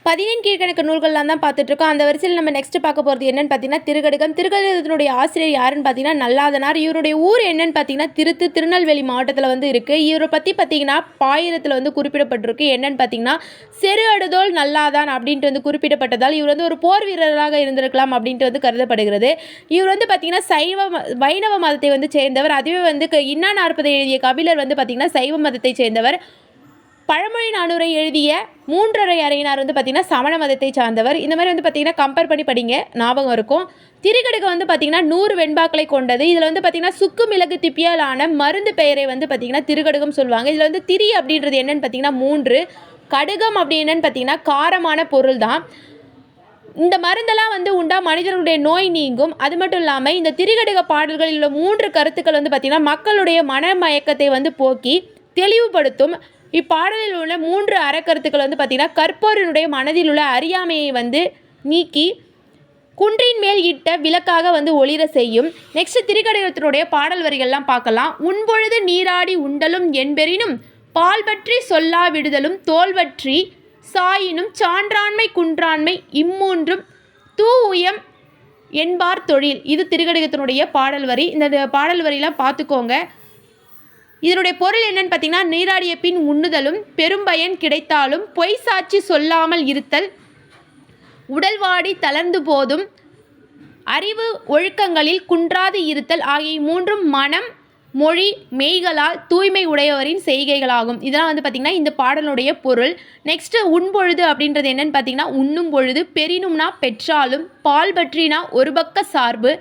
பதினெண் கீழ்கணக்கு நூல்கள்லாம் தான் பார்த்துட்ருக்கோம். அந்த வரிசையில் நம்ம நெக்ஸ்ட் பார்க்க போகிறது என்னென்னு பார்த்தீங்கன்னா திருக்கடிகம். திருக்கடிகத்தினுடைய ஆசிரியர் யாருன்னு பார்த்தீங்கன்னா நல்லாதனார். இவருடைய ஊர் என்னன்னு பார்த்தீங்கன்னா திருநெல்வேலி மாவட்டத்தில் வந்து இருக்குது. இவரை பற்றி பார்த்தீங்கன்னா பாயிரத்தில் வந்து குறிப்பிடப்பட்டிருக்கு. என்னென்னு பார்த்தீங்கன்னா செரு அடுதோல் நல்லாதான் அப்படின்ட்டு வந்து குறிப்பிடப்பட்டதால் இவர் வந்து ஒரு போர் வீரராக இருந்திருக்கலாம் அப்படின்ட்டு வந்து கருதப்படுகிறது. இவர் வந்து பார்த்தீங்கன்னா வைணவ மதத்தை வந்து சேர்ந்தவர். அதுவே வந்து இன்னா 40 எழுதிய கபிலர் வந்து பார்த்தீங்கன்னா சைவ மதத்தை சேர்ந்தவர். பழமொழி 400 எழுதிய 3½ அறையினார் வந்து பார்த்திங்கன்னா சமண மதத்தை சார்ந்தவர். இந்த மாதிரி வந்து பார்த்திங்கன்னா கம்பேர் பண்ணி படிங்க, ஞாபகம் இருக்கும். திரிகடுகம் வந்து பார்த்திங்கன்னா 100 வெண்பாக்களை கொண்டது. இதில் வந்து பார்த்திங்கன்னா சுக்கு மிளகு திப்பியாலான மருந்து பெயரை வந்து பார்த்திங்கன்னா திருக்கடுகம் சொல்லுவாங்க. இதில் வந்து திரி அப்படின்றது என்னென்னு பார்த்திங்கன்னா 3, கடுகம் அப்படி என்னென்னு பார்த்திங்கன்னா காரமான பொருள் தான். இந்த மருந்தெல்லாம் வந்து உண்டா மனிதர்களுடைய நோய் நீங்கும். அது மட்டும் இல்லாமல் இந்த திரிகடுக பாடல்களில் உள்ள 3 கருத்துக்கள் வந்து பார்த்திங்கன்னா மக்களுடைய மனமயக்கத்தை வந்து போக்கி தெளிவுபடுத்தும். இப்பாடலில் உள்ள 3 அறக்கருத்துக்கள் வந்து பார்த்திங்கன்னா கற்போரினுடைய மனதில் உள்ள அறியாமையை வந்து நீக்கி குன்றின் மேல் இட்ட விளக்காக வந்து ஒளிர செய்யும். நெக்ஸ்ட் திருக்கடிகத்தினுடைய பாடல் வரிகள்லாம் பார்க்கலாம். உண்பொழுது நீராடி உண்டலும் என்பெறினும் பால் பற்றி சொல்லா விடுதலும் தோல்வற்றி சாயினும் சான்றாண்மை குன்றாண்மை இம்மூன்றும் தூயம் என்பார் தொழில். இது திருக்கடிகத்தினுடைய பாடல் வரி. இந்த பாடல் வரியெல்லாம் பார்த்துக்கோங்க. இதனுடைய பொருள் என்னன்னு பார்த்தீங்கன்னா நீராடிய பின் உண்ணுதலும் பெரும்பயன் கிடைத்தாலும் பொய் சாட்சி சொல்லாமல் இருத்தல் உடல் வாடி தளர்ந்து போதும் அறிவு ஒழுக்கங்களில் குன்றாது இருத்தல் ஆகிய 3 மனம் மொழி மெய்களால் தூய்மை உடையவரின் செய்கைகளாகும். இதெல்லாம் வந்து பார்த்திங்கன்னா இந்த பாடலுடைய பொருள். நெக்ஸ்ட்டு உண்பொழுது அப்படின்றது என்னென்னு பார்த்தீங்கன்னா உண்ணும் பொழுது, பெரினும்னா பெற்றாலும், பால் பற்றினா ஒரு பக்க சார்பு,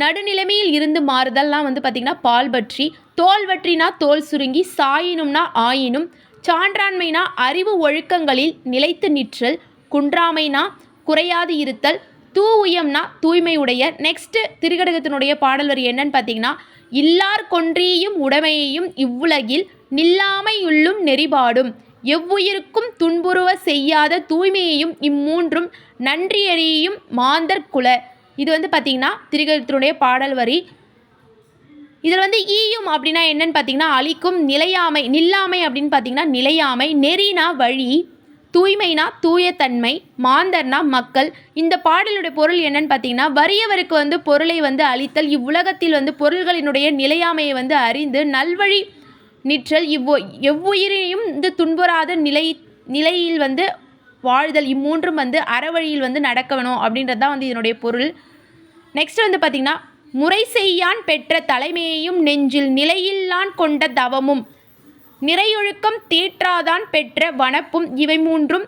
நடுநிலைமையில் இருந்து மாறுதல்லாம் வந்து பார்த்திங்கன்னா பால் பற்றி, தோல் வற்றினா தோல் சுருங்கி, சாயினும்னா ஆயினும், சான்றாண்மைனா அறிவு ஒழுக்கங்களில் நிலைத்து நிற்றல், குன்றாமைனா குறையாது இருத்தல், தூயம்னா தூய்மை உடைய. நெக்ஸ்ட்டு திருக்கடுகத்தினுடைய பாடல் வரி என்னன்னு பார்த்தீங்கன்னா இல்லார் கொன்றியும் உடைமையையும் இவ்வுலகில் நில்லாமையுள்ளும் நெறிபாடும் எவ்வுயிருக்கும் துன்புறுவ செய்யாத தூய்மையையும் இம்மூன்றும் நன்றியறியும் மாந்தர் குல. இது வந்து பார்த்திங்கன்னா திருக்கடிகத்தினுடைய பாடல் வரி. இதில் வந்து ஈயும் அப்படின்னா என்னன்னு பார்த்தீங்கன்னா அழிக்கும், நிலையாமை நில்லாமை அப்படின்னு பார்த்தீங்கன்னா நிலையாமை, நெறினா வழி, தூய்மைனா தூயத்தன்மை, மாந்தர்னா மக்கள். இந்த பாடலுடைய பொருள் என்னன்னு பார்த்தீங்கன்னா வறியவருக்கு வந்து பொருளை வந்து அளித்தல், இவ்வுலகத்தில் வந்து பொருள்களினுடைய நிலையாமையை வந்து அறிந்து நல்வழி நிற்றல், எவ்வுயிரையும் வந்து துன்புறாத நிலையில் வந்து வாழ்தல், இம்மூன்றும் வந்து அறவழியில் வந்து நடக்க வேணும் அப்படின்றது தான் வந்து இதனுடைய பொருள். நெக்ஸ்ட் வந்து பார்த்திங்கன்னா முறை செய்யான் பெற்ற தலைமையையும் நெஞ்சில் நிலையில்லான் கொண்ட தவமும் நிறையொழுக்கம் தீற்றாதான் பெற்ற வனப்பும் இவை 3